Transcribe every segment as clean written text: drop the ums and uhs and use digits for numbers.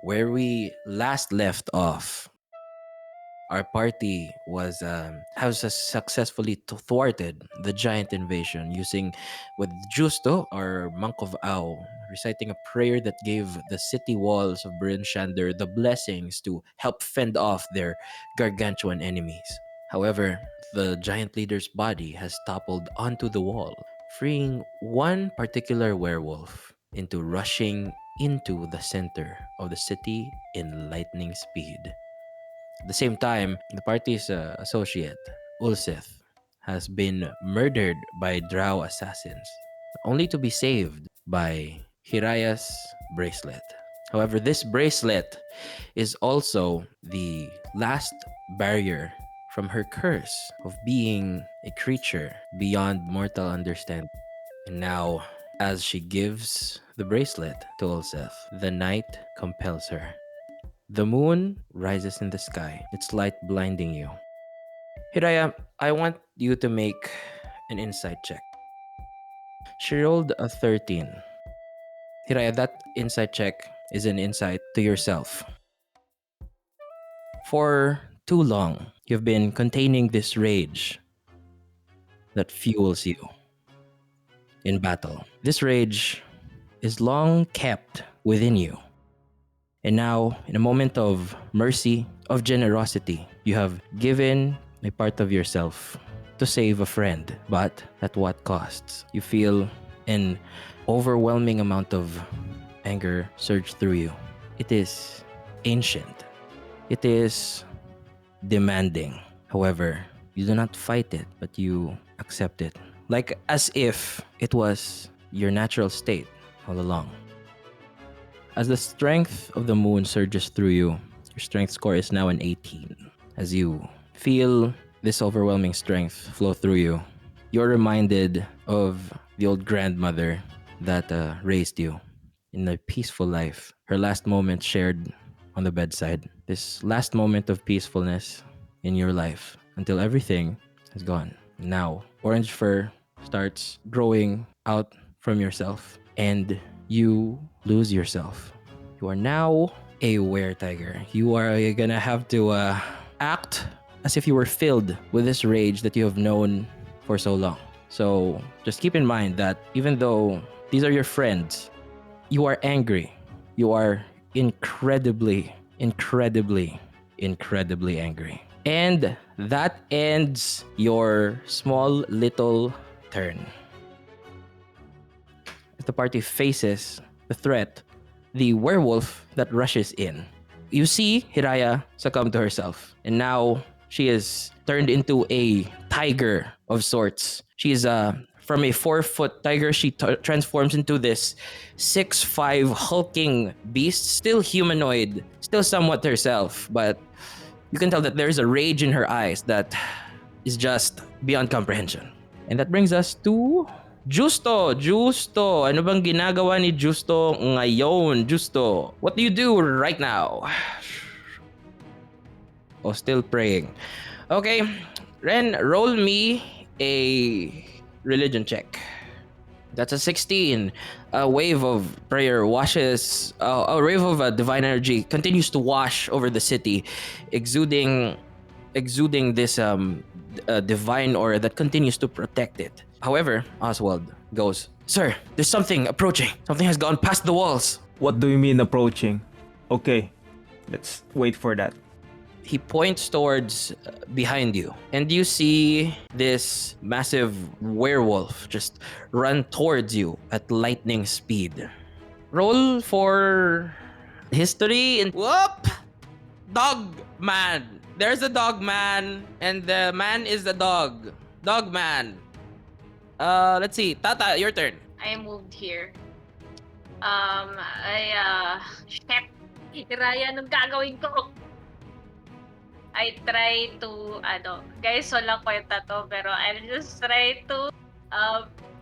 Where we last left off, our party has successfully thwarted the giant invasion using with Justo, our monk of Ao, reciting a prayer that gave the city walls of Bryn Shander the blessings to help fend off their gargantuan enemies. However, the giant leader's body has toppled onto the wall, freeing one particular werewolf into rushing into the center of the city in lightning speed. At the same time, the party's associate, Ulseth, has been murdered by drow assassins, only to be saved by Hiraya's bracelet. However, this bracelet is also the last barrier from her curse of being a creature beyond mortal understanding. And now, as she gives the bracelet to Ulseth, the night compels her. The moon rises in the sky, its light blinding you. Hiraya, I want you to make an insight check. She rolled a 13. Hiraya, that insight check is an insight to yourself. For too long, you've been containing this rage that fuels you in battle. This rage is long kept within you. And now, in a moment of mercy, of generosity, you have given a part of yourself to save a friend, but at what costs? You feel an overwhelming amount of anger surge through you. It is ancient. It is demanding. However, you do not fight it, but you accept it. Like as if it was your natural state all along. As the strength of the moon surges through you, your strength score is now an 18. As you feel this overwhelming strength flow through you, you're reminded of the old grandmother that raised you in a peaceful life. Her last moment shared on the bedside. This last moment of peacefulness in your life until everything is gone. Now, orange fur starts growing out from yourself and you lose yourself. You are now a were-tiger. You are gonna have to act as if you were filled with this rage that you have known for so long. So just keep in mind that even though these are your friends, you are angry. You are incredibly, incredibly, incredibly angry. And that ends your small little turn. As the party faces the threat, the werewolf that rushes in, you see Hiraya succumb to herself. And now she is turned into a tiger of sorts. She is from a 4-foot tiger, she transforms into this 6'5" hulking beast, still humanoid, still somewhat herself, but you can tell that there's a rage in her eyes that is just beyond comprehension. And that brings us to Justo. Justo, ano bang ginagawa ni Justo ngayon? Justo, what do you do right now? Oh, still praying. Okay, Ren, roll me a religion check. That's a 16. A wave of prayer washes, a wave of divine energy continues to wash over the city, exuding this divine aura that continues to protect it. However, Oswald goes, "Sir, there's something approaching. Something has gone past the walls." What do you mean approaching? Okay, let's wait for that. He points towards behind you, and you see this massive werewolf just run towards you at lightning speed. Roll for history and whoop! Dog man. There's a dog man, and the man is the dog. Dog man. Let's see. Tata, your turn. I moved here. Shit. Hiraya, anong gagawin ko? I try to, guys, walang kwenta to, pero I'll just try to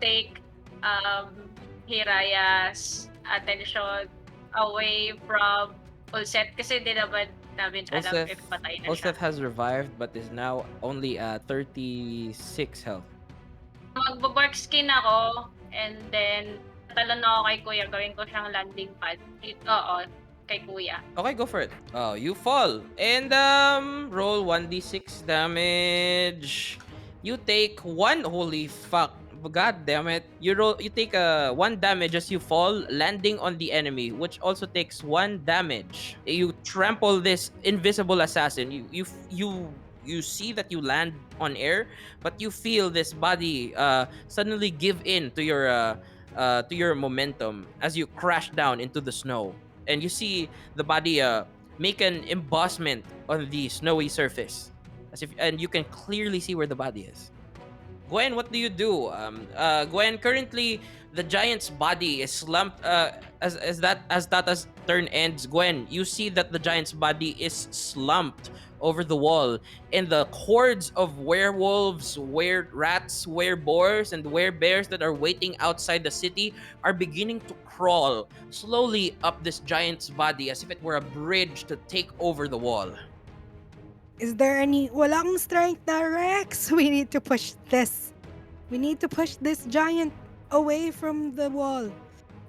take Hiraya's attention away from Ulseth kasi di naman namin alam if patay na siya. Ulseth has revived but is now only at 36 health. Magbabark skin ako and then talon ako kay Kuya, gawin ko siyang landing pad. Oo. kay kuya. Okay, go for it. Oh, you fall. And roll 1d6 damage. You take one. Holy fuck. God damn it. You take 1 damage as you fall, landing on the enemy, which also takes 1 damage. You trample this invisible assassin. You see that you land on air, but you feel this body suddenly give in to your momentum as you crash down into the snow. And you see the body make an embossment on the snowy surface, and you can clearly see where the body is. Gwen, what do you do? Gwen, currently the giant's body is slumped. As Tata's turn ends, Gwen, you see that the giant's body is slumped over the wall, and the hordes of werewolves, rats, wereboars, and werebears that are waiting outside the city are beginning to crawl slowly up this giant's body as if it were a bridge to take over the wall. Is there any... Wala akong strength na, Rex. We need to push this. We need to push this giant away from the wall.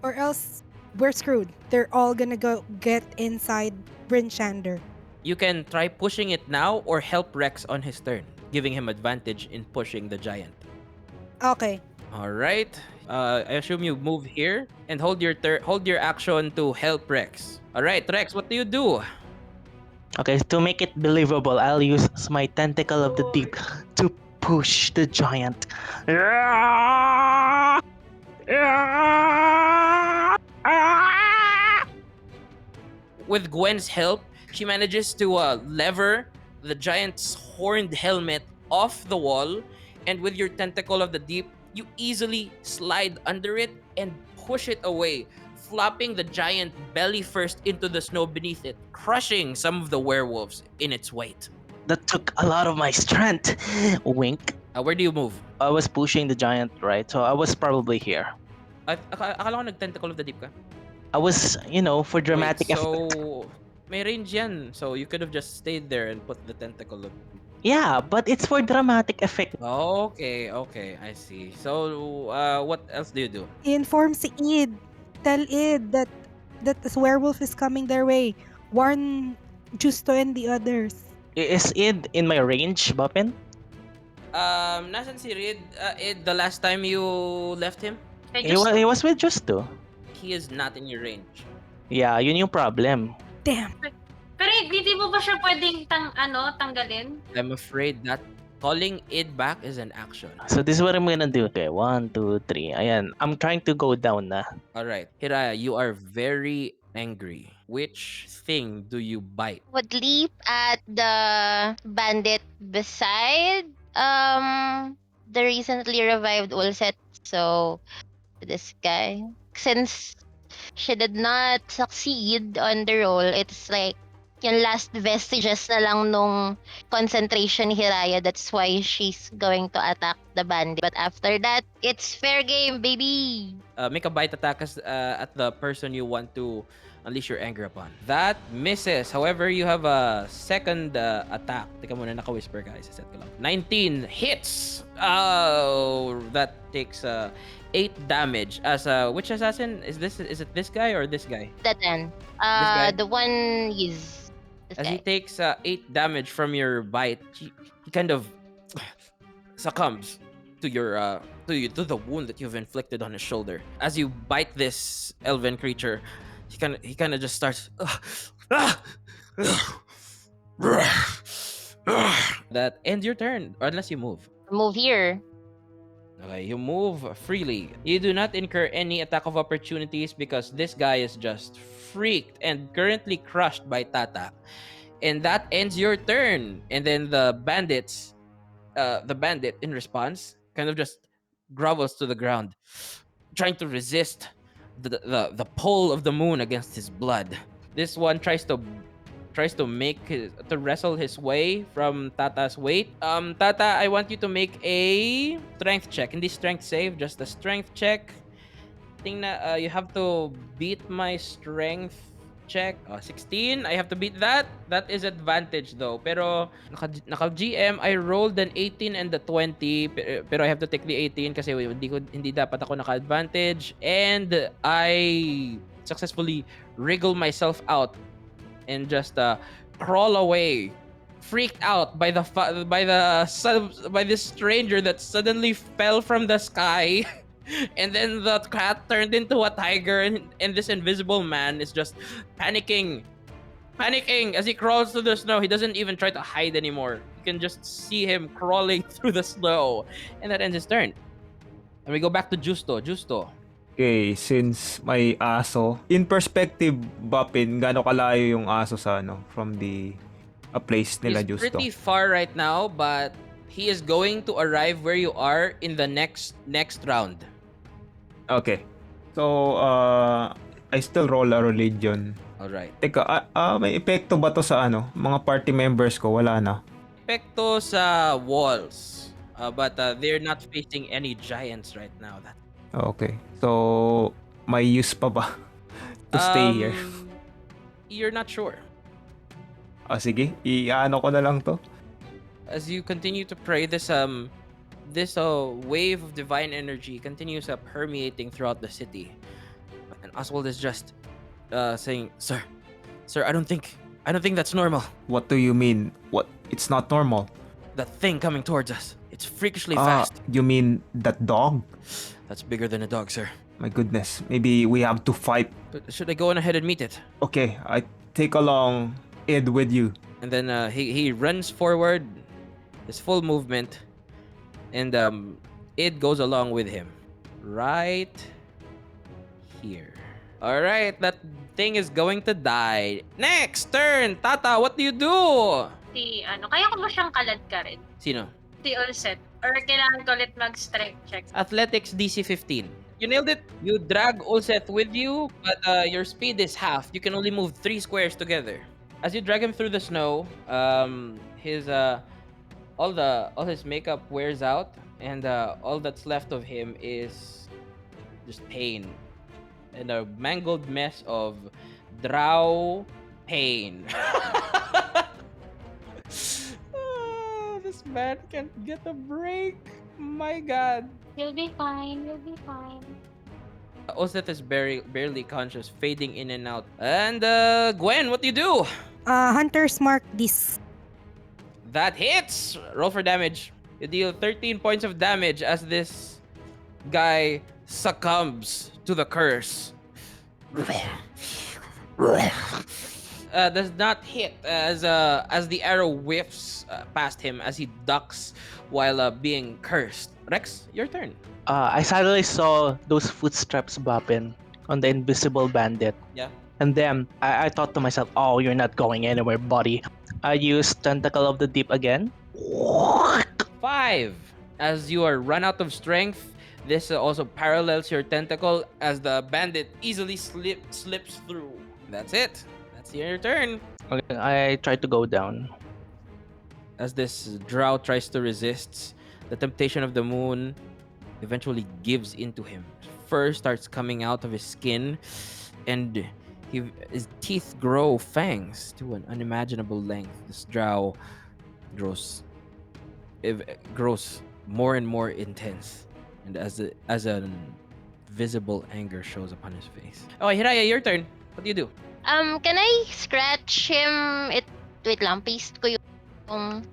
Or else we're screwed. They're all gonna go get inside Bryn Shander. You can try pushing it now or help Rex on his turn, giving him advantage in pushing the giant. Okay. All right. I assume you move here and hold your action to help Rex. All right, Rex, what do you do? Okay, to make it believable, I'll use my tentacle of the deep to push the giant. With Gwen's help, she manages to lever the giant's horned helmet off the wall, and with your tentacle of the deep, you easily slide under it and push it away, flopping the giant belly first into the snow beneath it, crushing some of the werewolves in its weight. That took a lot of my strength. Wink. Where do you move? I was pushing the giant, right? So I was probably here. Akala ko nag-tentacle of the deep ka. I was, for dramatic Wait, effect. so may range yan. So you could have just stayed there and put the tentacle of... Yeah, but it's for dramatic effect. Okay, I see. So what else do you do? Inform si Id. Tell Id that this werewolf is coming their way. Warn Justo and the others. Is it in my range, Bapin? Nasan si Reed? The last time you left him, Kay He was, Justo. he was with Justo. he is not in your range. Yeah, yun yung problem. Damn. Pero hindi mo ba siya pwedeng tanggalin? I'm afraid that calling it back is an action. So this is what I'm gonna do. Okay, 1, 2, 3. Ayan, I'm trying to go down na. Alright. Hiraya, you are very angry. Which thing do you bite? Would leap at the bandit beside the recently revived Ulseth. So this guy, since she did not succeed on the roll, it's like yung last vestiges na lang nung concentration ni Hiraya. That's why she's going to attack the bandit. But after that, it's fair game, baby. Make a bite attack at the person you want to unleash your anger upon. That misses. However, you have a second attack. Teka muna, naka-whisper guys. Set ko lang. 19 hits. Oh, that takes 8 damage. As which assassin is this? Is it this guy or this guy? That then, guy? the one is this As guy. he takes 8 damage from your bite, he kind of succumbs to your to the wound that you've inflicted on his shoulder. As you bite this elven creature, he kind of just starts that ends your turn, or unless you move. Move here. Okay, you move freely. You do not incur any attack of opportunities because this guy is just freaked and currently crushed by Tata. And that ends your turn. And then the bandit in response kind of just grovels to the ground, trying to resist the pull of the moon against his blood. This one tries to wrestle his way from Tata's weight. Tata, I want you to make a strength check. Hindi strength save, just a strength check. You have to beat my strength check. 16. I have to beat that. That is advantage though. Pero naka GM, I rolled an 18 and the 20. Pero I have to take the 18 kasi hindi dapat ako naka-advantage. And I successfully wriggle myself out and just crawl away, freaked out by by this stranger that suddenly fell from the sky. And then the cat turned into a tiger, and this invisible man is just panicking as he crawls through the snow. He doesn't even try to hide anymore. You can just see him crawling through the snow. And that ends his turn. And we go back to Justo. Justo. Okay, since may aso, in perspective, Bapin, gaano kalayo yung aso sa from the place nila He's Justo? pretty far right now, but he is going to arrive where you are in the next round. Okay. So, I still roll a religion. Alright. Teka, may epekto ba to sa mga party members ko? Wala na. Epekto sa walls. But they're not facing any giants right now. Okay. So, may use pa ba to stay here? You're not sure. Sige, iano ko na lang to. As you continue to pray, this wave of divine energy continues permeating throughout the city. And Oswald is just saying, Sir, I don't think that's normal. What do you mean? What? It's not normal. That thing coming towards us. It's freakishly fast. You mean that dog? That's bigger than a dog, sir. My goodness. Maybe we have to fight. But should I go on ahead and meet it? Okay, I take along Ed with you. And then he runs forward, his full movement, and it goes along with him. Right here. Alright, that thing is going to die. Next turn! Tata, what do you do? Kaya ko ba siyang kalad ka rin? Sino? Si Ulseth. Or kailangan ko ulit mag-strength check? Athletics DC 15. You nailed it. You drag Ulseth with you, but your speed is half. You can only move 3 squares together. As you drag him through the snow, his all his makeup wears out, and all that's left of him is just pain and a mangled mess of drow pain. This man can't get a break. My God. You'll be fine. You'll be fine. Ulseth is barely conscious, fading in and out. And Gwen, what do you do? Hunter's Mark this. That hits! Roll for damage. You deal 13 points of damage as this guy succumbs to the curse. Does not hit as the arrow whiffs past him as he ducks while being cursed. Rex, your turn. I suddenly saw those footsteps bopping on the invisible bandit. Yeah. And then I thought to myself, oh, you're not going anywhere, buddy. I used Tentacle of the Deep again. 5. As you are run out of strength, this also parallels your tentacle as the bandit easily slips through. That's it. That's your turn. Okay, I tried to go down. As this drow tries to resist, the temptation of the moon eventually gives into him. Fur starts coming out of his skin, and his teeth grow fangs to an unimaginable length. This drow grows more and more intense, and as a visible anger shows upon his face. Oh, Hiraya, your turn. What do you do? Can I scratch him? Wait lang, paste ko yung...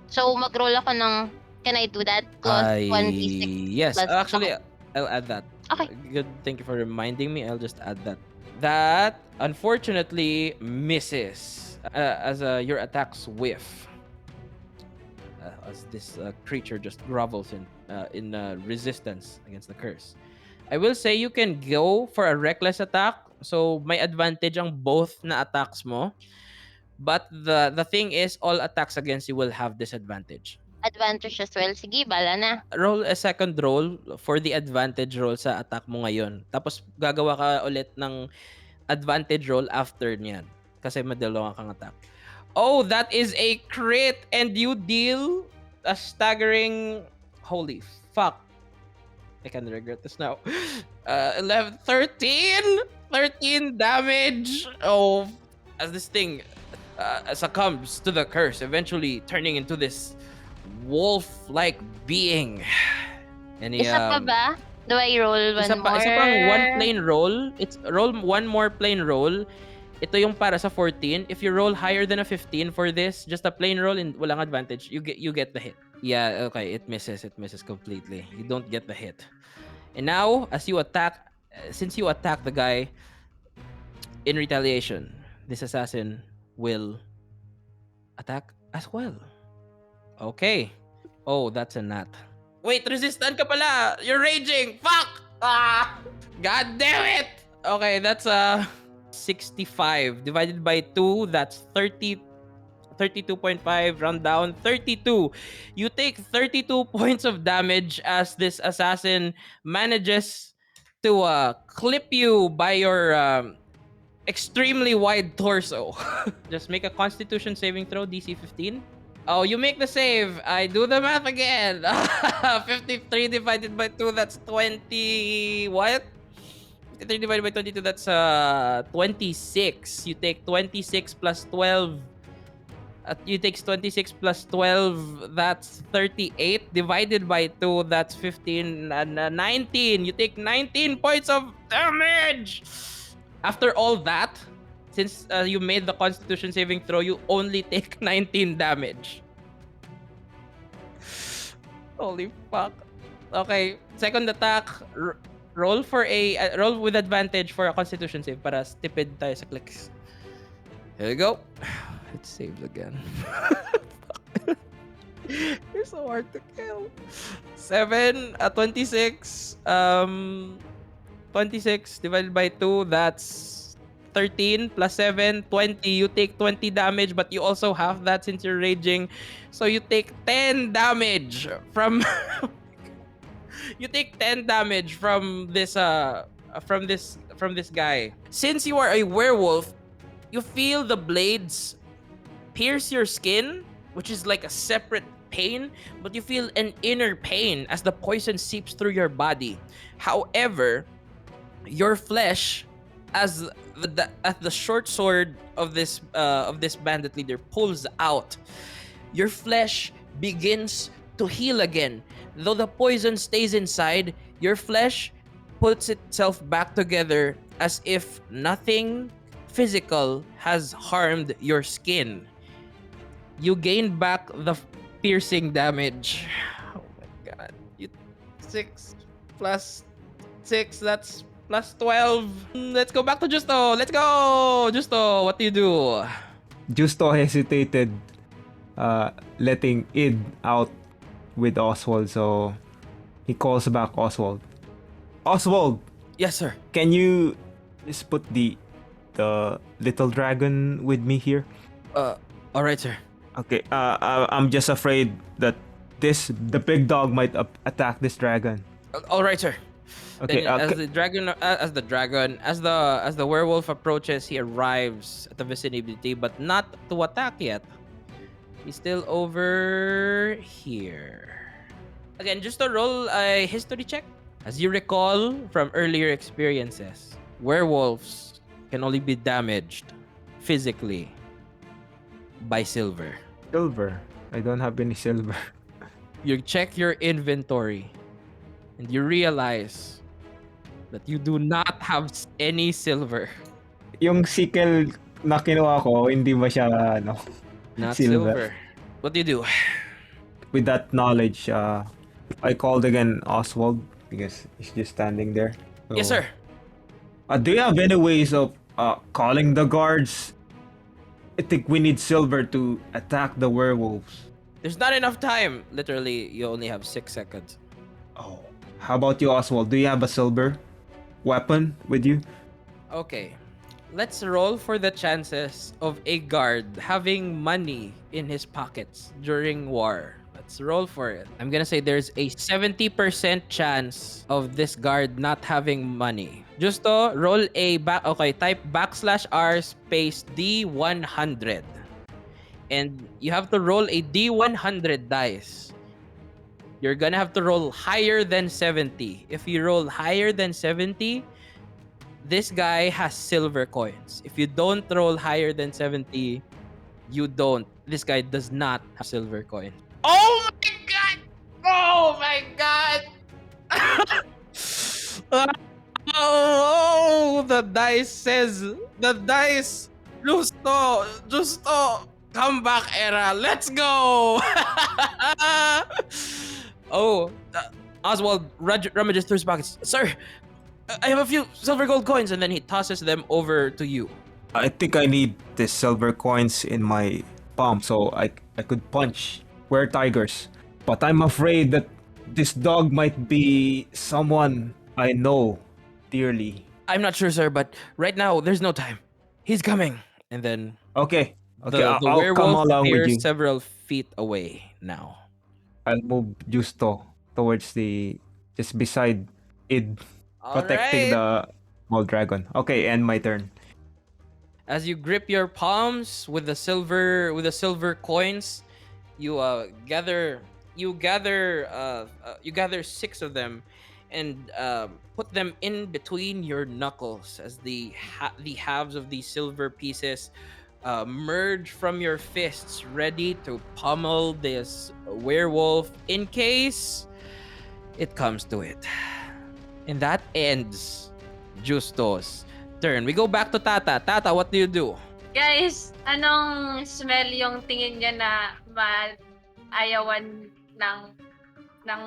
So, mag-roll ako ng... Can I do that? Plus 1d6 yes. plus... Actually, Okay. I'll add that. Okay. Good. Thank you for reminding me. I'll just add that. That unfortunately misses as your attacks whiff. As this creature just grovels in resistance against the curse. I will say you can go for a reckless attack, so may advantage ang both na attacks mo. But the thing is, all attacks against you will have disadvantage. Advantage as well. Sige, bala na. Roll a second roll for the advantage roll sa attack mo ngayon. Tapos gagawa ka ulit ng advantage roll after niyan. Kasi madalawa kang attack. Oh, that is a crit, and you deal a staggering... Holy fuck. I can regret this now. 11, 13 damage. Oh, as this thing succumbs to the curse, eventually turning into this wolf-like being. And Isa pa ba? Do I roll one Isa pang one more? plain roll. It's roll one more plain roll. Ito yung para sa 14. If you roll higher than a 15 for this, just a plain roll and walang advantage, you get the hit. Yeah, okay, it misses completely. You don't get the hit. And now, as you attack, since you attack the guy in retaliation, this assassin will attack as well. Okay. Oh, that's a nat. Wait, resistant ka pala! You're raging! Fuck! Ah! God damn it! Okay, that's 65 divided by 2, that's 32.5, round down 32. You take 32 points of damage as this assassin manages to clip you by your extremely wide torso. Just make a constitution saving throw, DC 15. Oh, you make the save. I do the math again. 53 divided by 2, that's 20. What? 53 divided by 22, that's 26. You take 26 plus 12. You take 26 plus 12, that's 38. Divided by 2, that's 15. 19. You take 19 points of damage. After all that, since you made the constitution saving throw, you only take 19 damage. Holy fuck. Okay, second attack, roll for a roll with advantage for a constitution save para stipid tayo sa clicks. Here we go. Let's save again. You're so hard to kill. 7, 26. 26 divided by 2, that's 13 plus 7, 20. You take 20 damage, but you also have that since you're raging. So you take 10 damage from you take 10 damage from this guy. Since you are a werewolf, you feel the blades pierce your skin, which is like a separate pain, but you feel an inner pain as the poison seeps through your body. However, your flesh, as the short sword of this bandit leader pulls out, your flesh begins to heal again. Though the poison stays inside, your flesh puts itself back together as if nothing physical has harmed your skin. You gain back the piercing damage. Oh my god. 6 plus 6, that's plus 12. Let's go back to Justo. Let's go! Justo, what do you do? Justo hesitated letting Id out with Oswald, so he calls back Oswald. Oswald, Yes, sir. can you just put the little dragon with me here? Alright, sir. Okay, I'm just afraid that the big dog might attack this dragon. Alright, sir. Okay, Then, as the werewolf approaches, he arrives at the vicinity, but not to attack yet. He's still over here. Again, just to roll a history check. As you recall from earlier experiences, werewolves can only be damaged physically by silver. silver. I don't have any silver. You check your inventory and you realize that you do not have any silver. Yung sickle na kinuha ko, hindi ba siya Not silver? silver. What do you do? With that knowledge, I called again Oswald because he's just standing there. So, Yes, sir. Do you have any ways of calling the guards? I think we need silver to attack the werewolves. There's not enough time. Literally, you only have 6 seconds. Oh. How about you, Oswald? Do you have a silver weapon with you? Okay. Let's roll for the chances of a guard having money in his pockets during war. Let's roll for it. I'm gonna say there's a 70% chance of this guard not having money. Just to roll a type \r space D100. And you have to roll a D100 dice. You're gonna have to roll higher than 70. If you roll higher than 70, this guy has silver coins. If you don't roll higher than 70, you don't. This guy does not have silver coins. Oh my god! Oh my god! Oh, the dice says, the dice, Justo, come back, Era, let's go. Oh, Oswald rummages through his pockets. Sir, I have a few silver gold coins, and then he tosses them over to you. I think I need the silver coins in my palm so I could punch were tigers. But I'm afraid that this dog might be someone I know dearly. I'm not sure, sir, but right now there's no time. He's coming, and then Okay, the I'll come werewolf along with appears you. several feet away now. I'll move Justo towards the just beside it, protecting Alright. the small dragon. Okay, end my turn. As you grip your palms with the silver coins, you gather you gather 6 of them and put them in between your knuckles as the halves of these silver pieces merge from your fists, ready to pummel this werewolf in case it comes to it. And that ends Justo's turn. We go back to Tata. Tata, what do you do? Guys, anong smell yung tingin niya na maayawan ng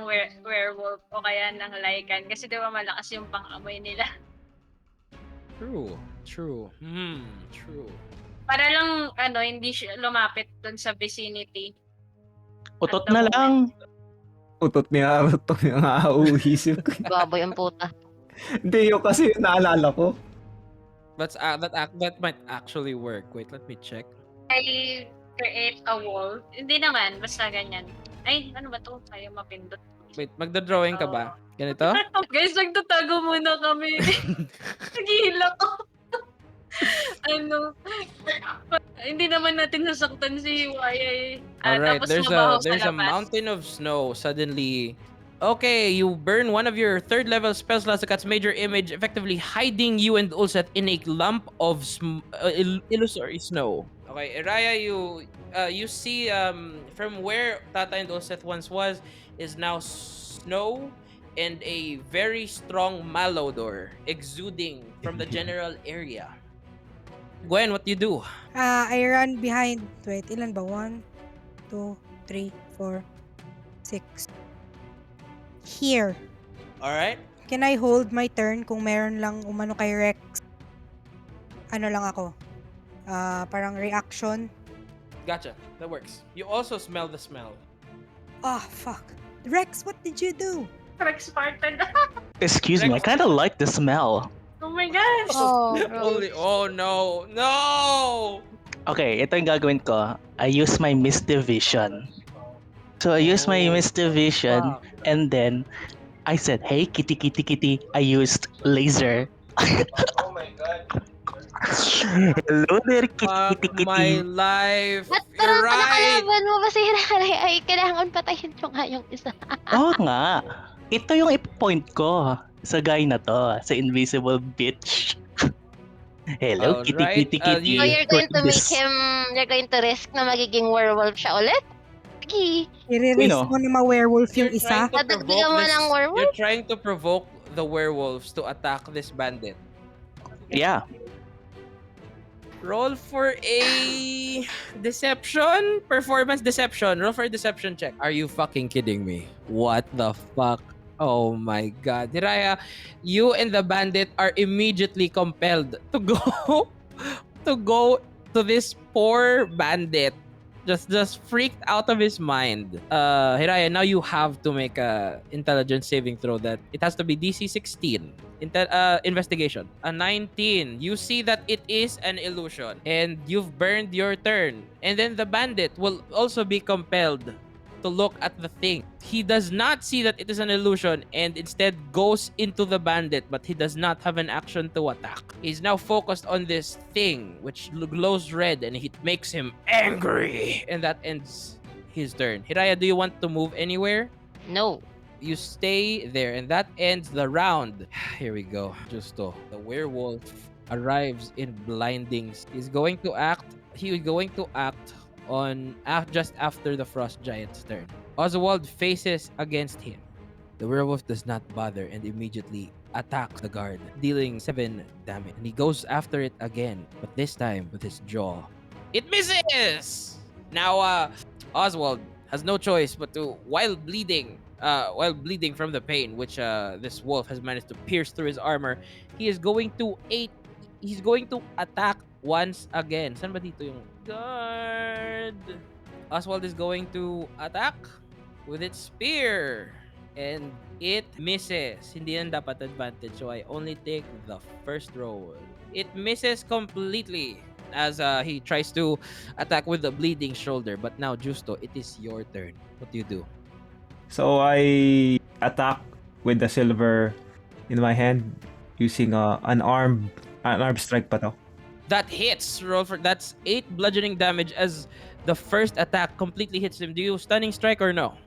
werewolf o kaya ng lycan? Kasi di ba malakas yung pang-amoy nila. True. True. Para lang hindi siya lumapit dun sa vicinity. Utot At the na moment. lang. Utot niya nga uhisip ko. Baboy ang puta. Hindi yun kasi yung naalala ko. That might actually work. Wait, let me check. I create a wall. Hindi naman, basta ganyan. Ay, ano ba to? Ayaw mapindot. Wait, magda-drawing ka ba? Ganito? Guys, nagtatago muna kami. Naghihila ko. Hindi naman natin nasaktan si Hiraya eh. Alright, Tapos there's mabaho sa a labas. mountain of snow suddenly. Okay, you burn one of your 3rd level spell slots that cuts major image, effectively hiding you and Ulseth in a lump of illusory snow. Okay, Hiraya, you see from where Tata and Ulseth once was is now snow and a very strong malodor exuding from the general area. Gwen, what do you do? I run behind. Wait, ilan ba? 1, 2, 3, 4, 6. Here. Alright. Can I hold my turn kung meron lang umano kay Rex? Ano lang ako? Parang reaction. Gotcha. That works. You also smell the smell. Ah, fuck. Rex, what did you do? Rex Spartan. Excuse me, I kind of like the smell. Oh my gosh! Oh no. No! Okay, ito yung gagawin ko. I use my Misty Vision. So I use my Misty Vision, Fuck. and then I said, "Hey, kitty, kitty, kitty." I used laser. Oh my god. Hello there, kitty, Fuck kitty, my kitty. life. Ba't You're parang right. pinakalaban mo ba si Hiraya ay kailangan patayin nyo nga yung isa? Oo nga. Ito yung ipopoint ko sa guy na to, sa invisible bitch. Hello, kitty, Alright, kitty, kitty. So you're going to make This- you're going to risk na magiging werewolf siya ulit? Sige. I-release Sino? mo na ma-werewolf yung You're isa? trying to Dadagdagan provoke mo this. ng werewolf? You're trying to provoke the werewolves to attack this bandit. Yeah. Roll for a deception, performance deception. Roll for a deception check. Are you fucking kidding me? What the fuck? Oh my god. Hiraya, you and the bandit are immediately compelled to go to this poor bandit. Just freaked out of his mind. Hiraya, now you have to make a intelligence saving throw that it has to be DC 16. Investigation. A 19. You see that it is an illusion and you've burned your turn. And then the bandit will also be compelled to look at the thing. He does not see that it is an illusion and instead goes into the bandit, but he does not have an action to attack. He's now focused on this thing which glows red and it makes him angry. And that ends his turn. Hiraya, do you want to move anywhere? No. You stay there and that ends the round. Here we go. Justo. The werewolf arrives in blindings. He's going to act on just after the frost giant's turn. Oswald faces against him. The werewolf does not bother and immediately attacks the guard, dealing 7 damage. And he goes after it again, but this time with his jaw. It misses! Now, Oswald has no choice but to, while bleeding from the pain, which this wolf has managed to pierce through his armor, he's going to attack once again. Saan ba dito yung guard? Oswald is going to attack with its spear. And it misses. Hindi yan dapat advantage, so I only take the first roll. It misses completely as he tries to attack with the bleeding shoulder. But now, Justo, it is your turn. What do you do? So I attack with the silver in my hand using an armed strike pa to. That hits. That's 8 bludgeoning damage as the first attack completely hits him. Do you stunning strike or no?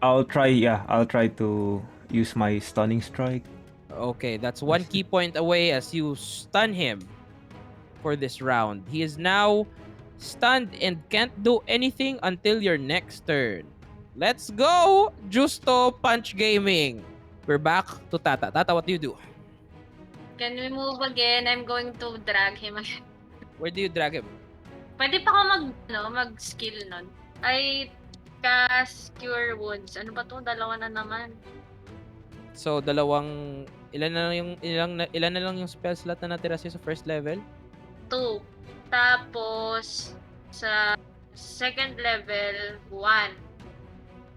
I'll try to use my stunning strike. Okay, that's 1 key point away as you stun him for this round. He is now stunned and can't do anything until your next turn. Let's go, Justo Punch Gaming. We're back to Tata. Tata, what do you do? Can we move again? I'm going to drag him again. Where do you drag him? Pwede pa ako mag-skill nun. I cast Cure Wounds. Ano ba to? Dalawa na naman. So, ilan na lang yung spell slot na natira siya sa first level? 2. Tapos, sa second level, 1.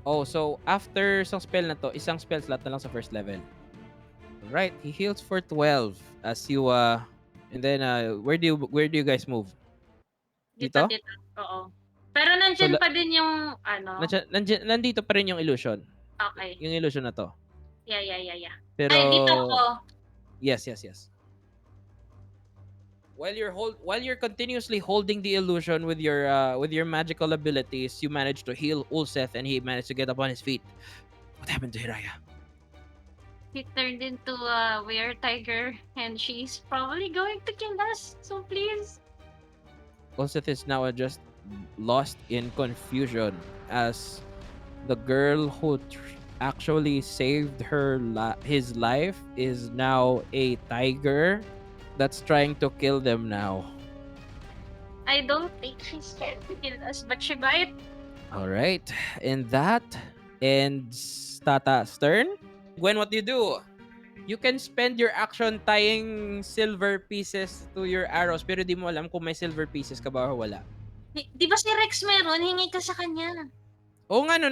Oh, so after isang spell na to, isang spell slot na lang sa first level. Right, he heals for 12 as you and then where do you guys move? Dito? Oo. Pero nandiyan So, pa din yung nandito pa rin yung illusion. Okay. Yung illusion na to. Yeah. Pero Ay, dito ako. Yes. While you're continuously holding the illusion with your magical abilities, you manage to heal Ulseth and he managed to get up on his feet. What happened to Hiraya? He turned into a were-tiger and she's probably going to kill us. So please. Ulseth is now just lost in confusion as the girl who actually saved his life is now a tiger that's trying to kill them now. I don't think she's trying to kill us, but she might. All right, and that ends Tata's turn. Gwen, what do you do? You can spend your action tying silver pieces to your arrows, pero di mo alam kung may silver pieces ka ba o wala. Di ba si Rex meron? Hingi ka sa kanya. Oo nga no,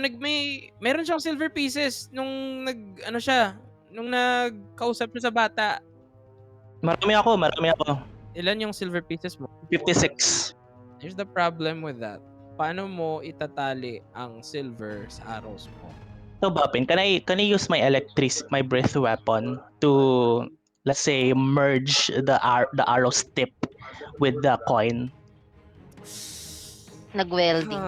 meron siyang silver pieces nung nagkausap siya sa bata. Marami ako. Ilan yung silver pieces mo? 56. Here's the problem with that. Paano mo itatali ang silver sa arrows mo? So Bapin, can I use my breath weapon to, let's say, merge the arrow's tip with the coin? Nag-welding.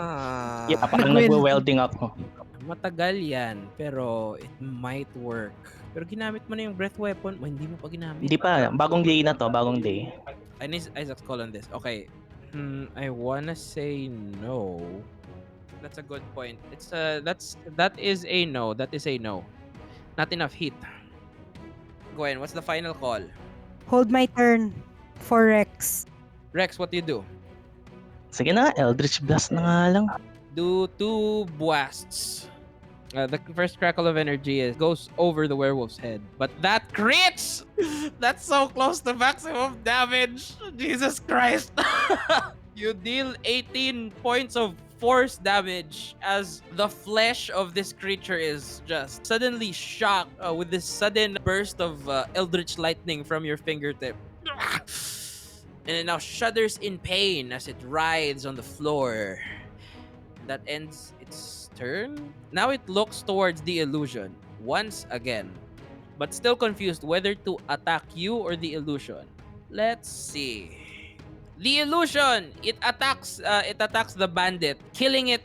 Yeah, parang nagwe-welding ako. Matagal yan, pero it might work. Pero ginamit mo na yung breath weapon, hindi mo pa ginamit. Hindi pa, bagong day na to, bagong day. I need Isaac's call on this. Okay. I wanna say no. That's a good point. That is a no. Not enough heat. Gwen, what's the final call? Hold my turn for Rex. Rex, what do you do? Sige na, Eldritch Blast na nga lang. Do 2 blasts. The first crackle of energy goes over the werewolf's head, but that crits. That's so close to maximum damage. Jesus Christ! You deal 18 points of force damage as the flesh of this creature is just suddenly shocked with this sudden burst of eldritch lightning from your fingertip. And it now shudders in pain as it writhes on the floor. That ends its turn. Now it looks towards the illusion once again, but still confused whether to attack you or the illusion. Let's see. The illusion, it attacks the bandit, killing it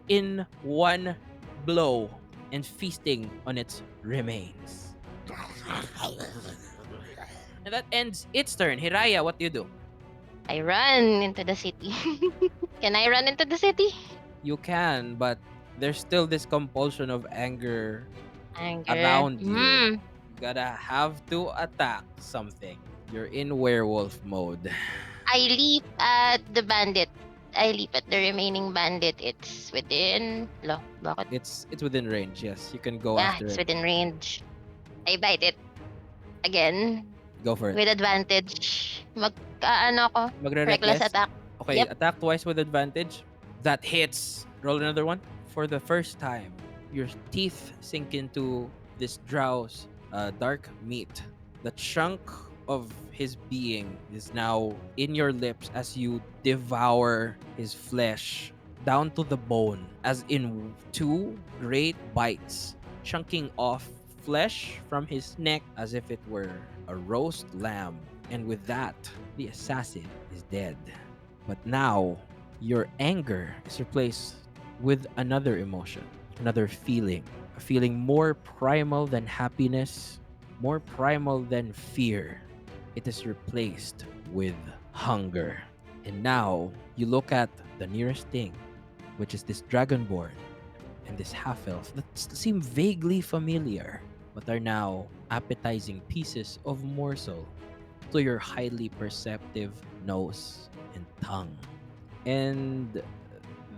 in one blow and feasting on its remains. And that ends its turn. Hiraya, what do you do? I run into the city. Can I run into the city? You can, but there's still this compulsion of anger Anger. around you. Gotta have to attack something. You're in werewolf mode. I leap at the bandit. I leap at the remaining bandit. It's within... Bakit? It's within range. Yes, you can go Yeah, after it's it. within range. I bite it. Again. Go for it. With advantage. Ano ko? Reckless Magre-reckless. attack. Okay, Yep. attack twice with advantage. That hits. Roll another one. For the first time, your teeth sink into this drow's dark meat. The chunk of his being is now in your lips as you devour his flesh down to the bone, as in two great bites, chunking off flesh from his neck as if it were a roast lamb. And with that, the assassin is dead. But now, your anger is replaced with another emotion, another feeling, a feeling more primal than happiness, more primal than fear. It is replaced with hunger. And now, you look at the nearest thing, which is this dragonborn and this half-elf that seem vaguely familiar, but are now appetizing pieces of morsel to your highly perceptive nose and tongue. And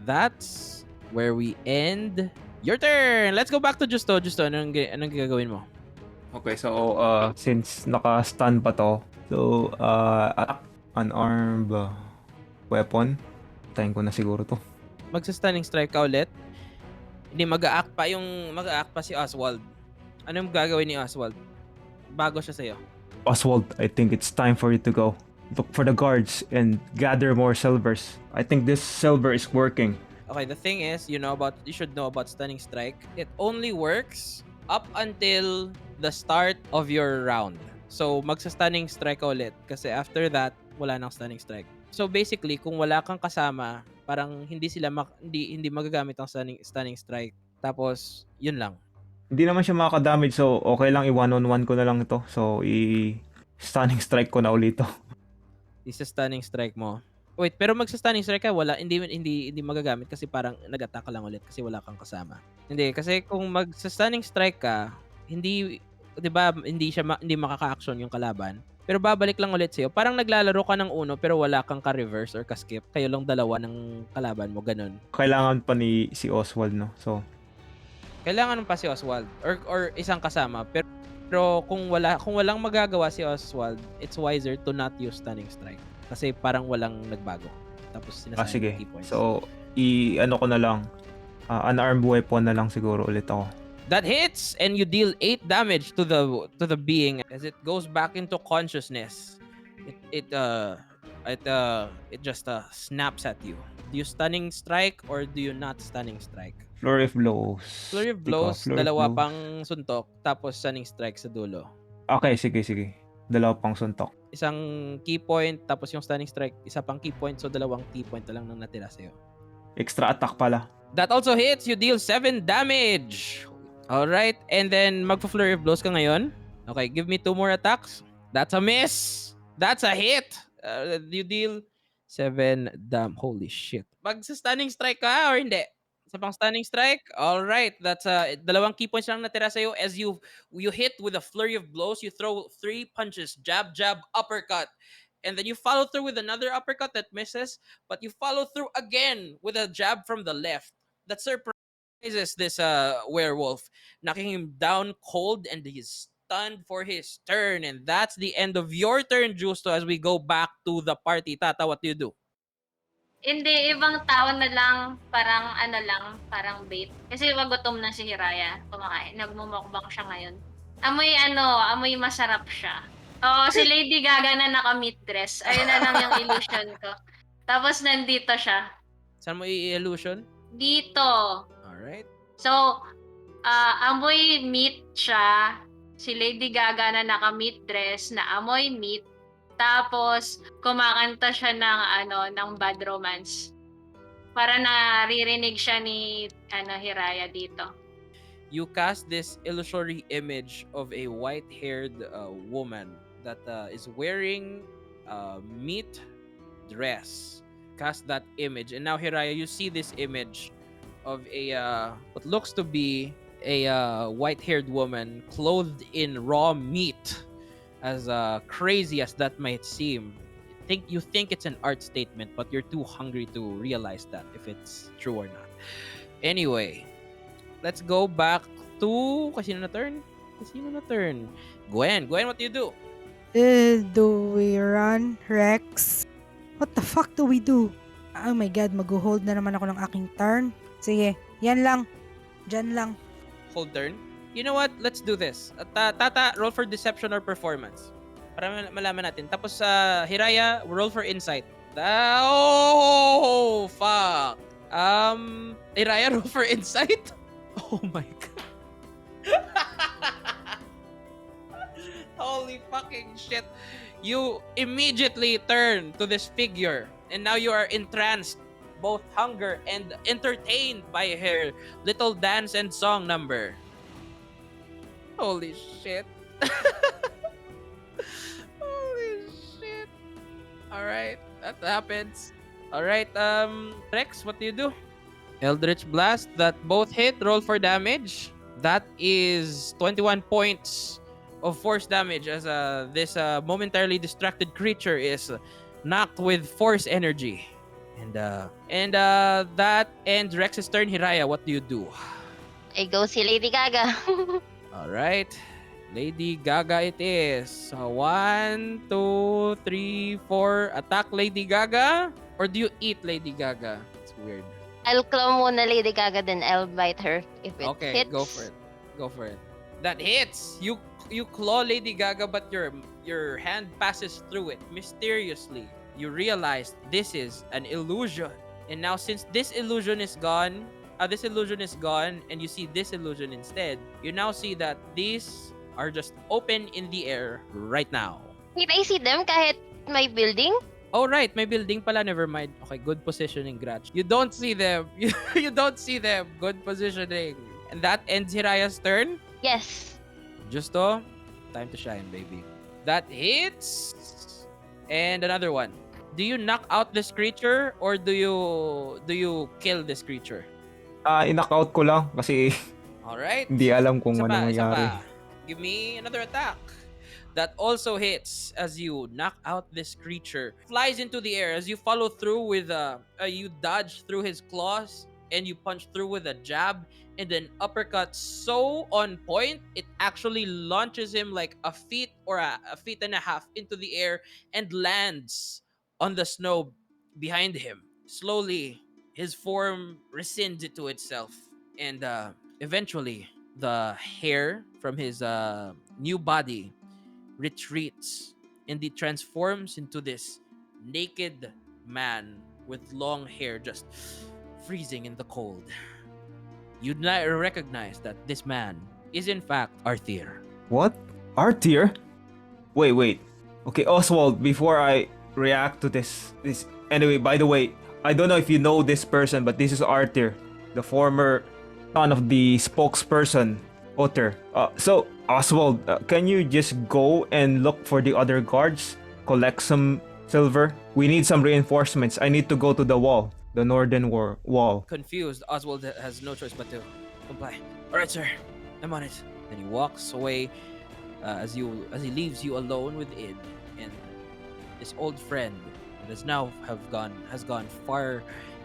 that's where we end. Your turn! Let's go back to Justo. Justo, anong gagawin mo? Okay, so since naka-stun pa to, so attack unarmed weapon. Tayin ko na siguro to. Magsa-stunning strike ka ulit. Hindi, mag-a-act pa si Oswald. Ano yung gagawin ni Oswald? Bago siya sa'yo. Oswald, I think it's time for you to go. Look for the guards and gather more silvers. I think this silver is working. Okay, the thing is, you should know about stunning strike. It only works up until the start of your round. So, magsa-stunning strike ka ulit kasi after that, wala nang stunning strike. So basically, kung wala kang kasama, parang hindi hindi magagamit ang stunning strike. Tapos, yun lang. Hindi naman siya makaka-damage, so okay lang i-one-on-one ko na lang ito. So, stunning strike ko na ulit ito. Isa stunning strike mo. Wait, pero magsa-stunning strike ka, hindi magagamit kasi parang nag-attack ka lang ulit kasi wala kang kasama. Hindi, kasi kung magsa-stunning strike ka, hindi, 'di ba, hindi makaka-action yung kalaban. Pero babalik lang ulit sa'yo. Parang naglalaro ka ng uno pero wala kang ka-reverse or ka-skip. Kayo lang dalawa ng kalaban mo, ganun. Kailangan pa ni si Oswald, no? So, Kailangan pa si Oswald or isang kasama. Pero kung walang magagawa si Oswald, it's wiser to not use stunning strike. Kasi parang walang nagbago. Tapos sinasayang sige. key points. So, ano ko na lang. Unarmed weapon na lang siguro ulit ako. That hits and you deal 8 damage to the being as it goes back into consciousness. It just snaps at you. Do you stunning strike or do you not stunning strike? Flurry of blows. Flurry of blows, dalawa pang suntok, tapos stunning strike sa dulo. Okay, sige. Dalawa pang suntok. Isang key point, tapos yung stunning strike, isa pang key point, so dalawang key point na lang nang natira sa'yo. Extra attack pala. That also hits, you deal 7 damage. Alright, and then magpa-flurry of blows ka ngayon. Okay, give me 2 more attacks. That's a miss. That's a hit. You deal 7 holy shit. Mag-stunning strike ka or hindi? Isa pang stunning strike? Alright, that's dalawang key points lang natira sa'yo as you hit with a flurry of blows. You throw 3 punches, jab, uppercut. And then you follow through with another uppercut that misses, but you follow through again with a jab from the left. That surprises this werewolf, knocking him down cold, and he's stunned for his turn. And that's the end of your turn, Justo, as we go back to the party. Tata, what do you do? Hindi, ibang tao na lang, parang bait. Kasi magutom na si Hiraya, kumakain. Nagmumukbang siya ngayon. Amoy masarap siya. Oo, si Lady Gaga na naka-meat dress. Ayun na lang yung illusion ko. Tapos nandito siya. Saan mo i-illusion? Dito. Alright. So, amoy meat siya. Si Lady Gaga na naka-meat dress na amoy meat. Tapos, kumakanta siya ng Bad Romance. Para naririnig siya ni Hiraya dito. You cast this illusory image of a white-haired woman that is wearing a meat dress. Cast that image. And now, Hiraya, you see this image of a what looks to be a white-haired woman clothed in raw meat. As crazy as that might seem, you think it's an art statement, but you're too hungry to realize that if it's true or not. Anyway, let's go back to Casino na turn. Casino na turn. Gwen, what do you do? Do we run, Rex? What the fuck do we do? Oh my god, mag-hold na naman ako ng aking turn. Sige, yan lang. Diyan lang. Hold turn. You know what? Let's do this. Tata, roll for deception or performance. Para malaman natin. Tapos Hiraya, roll for insight. Oh, fuck. Hiraya, roll for insight. Oh my god. Holy fucking shit. You immediately turn to this figure and now you are entranced, both hunger and entertained by her little dance and song number. Holy shit. Holy shit. Alright, that happens. Alright, Rex, what do you do? Eldritch Blast, that both hit, roll for damage. That is 21 points of force damage as this momentarily distracted creature is knocked with force energy. And that ends Rex's turn. Hiraya, what do you do? I go see Lady Gaga. All right. Lady Gaga it is. So 1, 2, 3, 4. Attack Lady Gaga? Or do you eat Lady Gaga? It's weird. I'll claw muna Lady Gaga, then I'll bite her if it Okay, hits. go for it. Go for it. That hits. You claw Lady Gaga, but your hand passes through it mysteriously. You realize this is an illusion, and now since this illusion is gone, and you see this illusion instead, you now see that these are just open in the air right now. Wait, I see them kahit may building? Oh right, may building pala, never mind. Okay, good positioning, Gratch. You don't see them. You don't see them. Good positioning. And that ends Hiraya's turn. Yes. Justo, time to shine, baby. That hits. And another one. Do you knock out this creature or do you kill this creature? I-knockout ko lang kasi All right. hindi alam kung Isa ano pa, isa mangyari. pa. Give me another attack. That also hits as you knock out this creature. Flies into the air as you follow through with you dodge through his claws and you punch through with a jab and an uppercut so on point it actually launches him like a feet or a feet and a half into the air and lands on the snow behind him. Slowly, his form rescinds into itself and eventually the hair from his new body retreats and it transforms into this naked man with long hair just freezing in the cold. You'd not recognize that this man is in fact Arthur. What? R-tier? Wait. Okay, Oswald, before I react to this anyway, by the way, I don't know if you know this person, but this is Arthur, the former son of the spokesperson, Otter. So, Oswald, can you just go and look for the other guards? Collect some silver? We need some reinforcements. I need to go to the wall, the northern wall. Confused, Oswald has no choice but to comply. All right, sir, I'm on it. Then he walks away as he leaves you alone with Id and this old friend that has gone far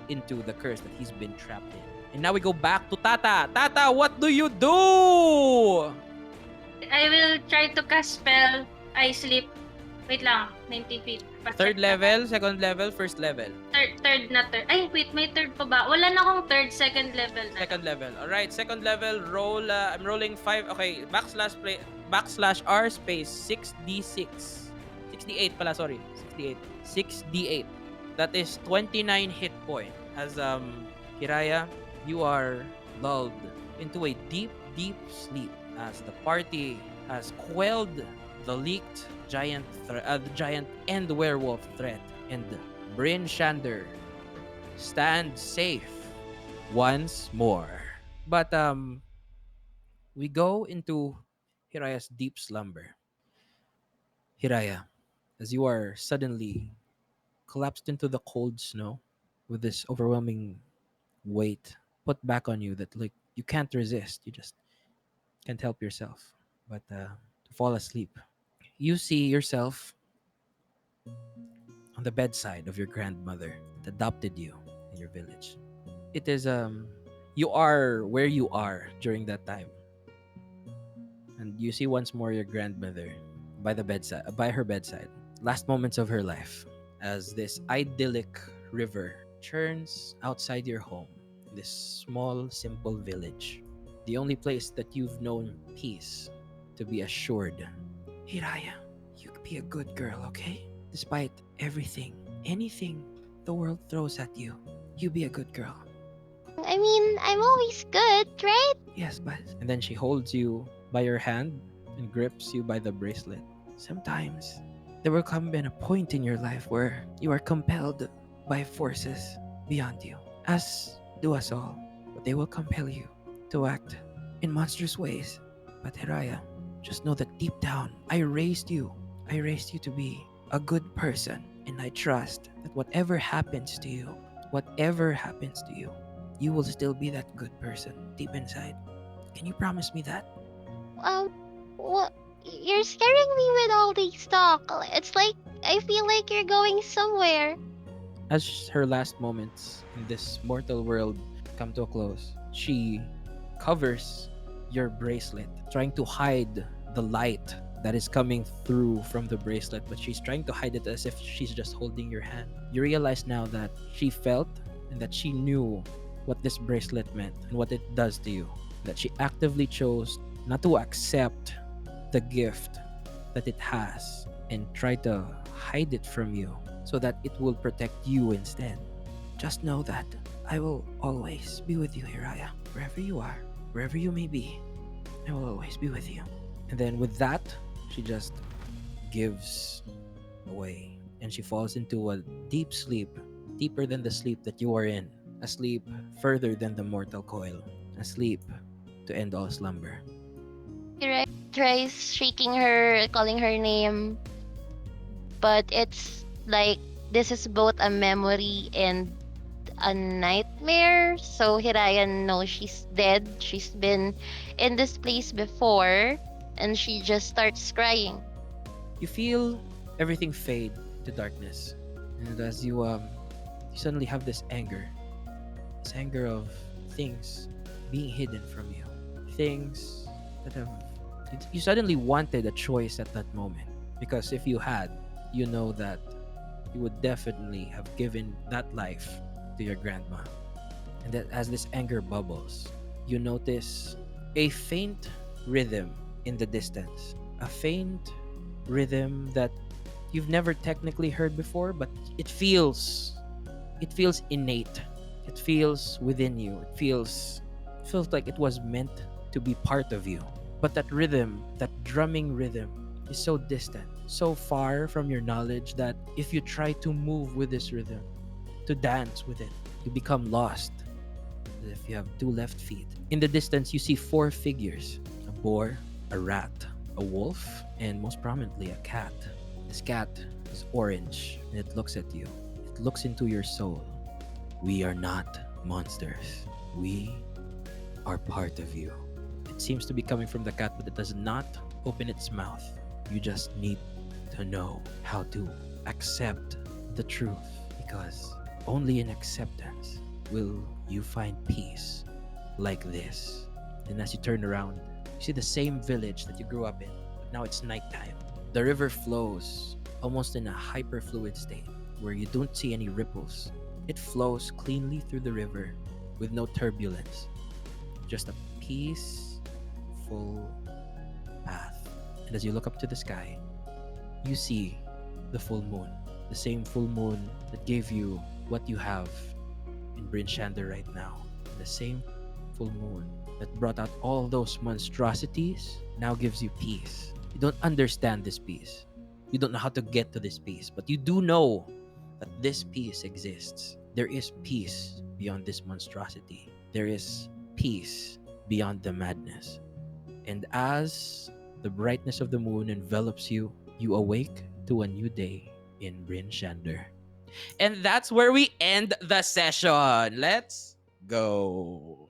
into the curse that he's been trapped in. And now we go back to Tata. Tata, what do you do? I will try to cast spell. I sleep. Wait lang. 90 feet. Third level, second level, first level. Third na third. Ay, wait. May third pa ba? Wala na akong third. Second level na. Second level. Alright, second level, roll. I'm rolling 5. Okay, /R space 6d6. 68 pala, sorry. 68. 6d8. That is 29 hit point. As Hiraya, you are lulled into a deep, deep sleep as the party has quelled the leaked giant and werewolf threat, and Bryn Shander stands safe once more. But we go into Hiraya's deep slumber. Hiraya, as you are suddenly collapsed into the cold snow with this overwhelming weight put back on you that like you can't resist. You just Can't help yourself but to fall asleep. You see yourself on the bedside of your grandmother that adopted you in your village. It is you are where you are during that time, and you see once more your grandmother by her bedside, last moments of her life, as this idyllic river churns outside your home, this small simple village, the only place that you've known peace to be assured. Hiraya, you could be a good girl, okay? Despite everything, anything the world throws at you, you be a good girl. I mean, I'm always good, right? Yes, but. And then she holds you by your hand and grips you by the bracelet. Sometimes there will come in a point in your life where you are compelled by forces beyond you, as do us all. But they will compel you to act in monstrous ways. But Hiraya, just know that deep down, I raised you. I raised you to be a good person. And I trust that whatever happens to you, you will still be that good person deep inside. Can you promise me that? Um, what? You're scaring me with all these talk. It's like I feel like you're going somewhere. As her last moments in this mortal world come to a close, she covers your bracelet, trying to hide the light that is coming through from the bracelet, but she's trying to hide it as if she's just holding your hand. You realize now that she felt and that she knew what this bracelet meant and what it does to you. That she actively chose not to accept the gift that it has and try to hide it from you so that it will protect you instead. Just know that I will always be with you, Hiraya. Wherever you are, wherever you may be, I will always be with you. And then with that, she just gives away and she falls into a deep sleep, deeper than the sleep that you are in, a sleep further than the mortal coil, a sleep to end all slumber. Right? Tries shaking her, calling her name, but it's like this is both a memory and a nightmare. So Hiraya knows she's dead. She's been in this place before, and she just starts crying. You feel everything fade to darkness, and as you suddenly have this anger of things being hidden from you, things that have you suddenly wanted a choice at that moment, because if you had, you know that you would definitely have given that life to your grandma. And that as this anger bubbles, you notice a faint rhythm in the distance. A faint rhythm that you've never technically heard before, but it feels innate. It feels within you. It feels like it was meant to be part of you. But that rhythm, that drumming rhythm, is so distant, so far from your knowledge that if you try to move with this rhythm, to dance with it, you become lost, as if you have two left feet. In the distance, you see four figures: a boar, a rat, a wolf, and most prominently, a cat. This cat is orange and it looks at you. It looks into your soul. We are not monsters. We are part of you. It seems to be coming from the cat, but it does not open its mouth. You just need to know how to accept the truth, because only in acceptance will you find peace like this. And as you turn around, you see the same village that you grew up in, but now it's nighttime. The river flows almost in a hyperfluid state where you don't see any ripples. It flows cleanly through the river with no turbulence, just a peaceful path. And as you look up to the sky, you see the full moon, the same full moon that gave you what you have in Bryn Shander right now. The same full moon that brought out all those monstrosities now gives you peace. You don't understand this peace. You don't know how to get to this peace, but you do know that this peace exists. There is peace beyond this monstrosity. There is peace beyond the madness. And as the brightness of the moon envelops you, you awake to a new day in Bryn Shander. And that's where we end the session. Let's go.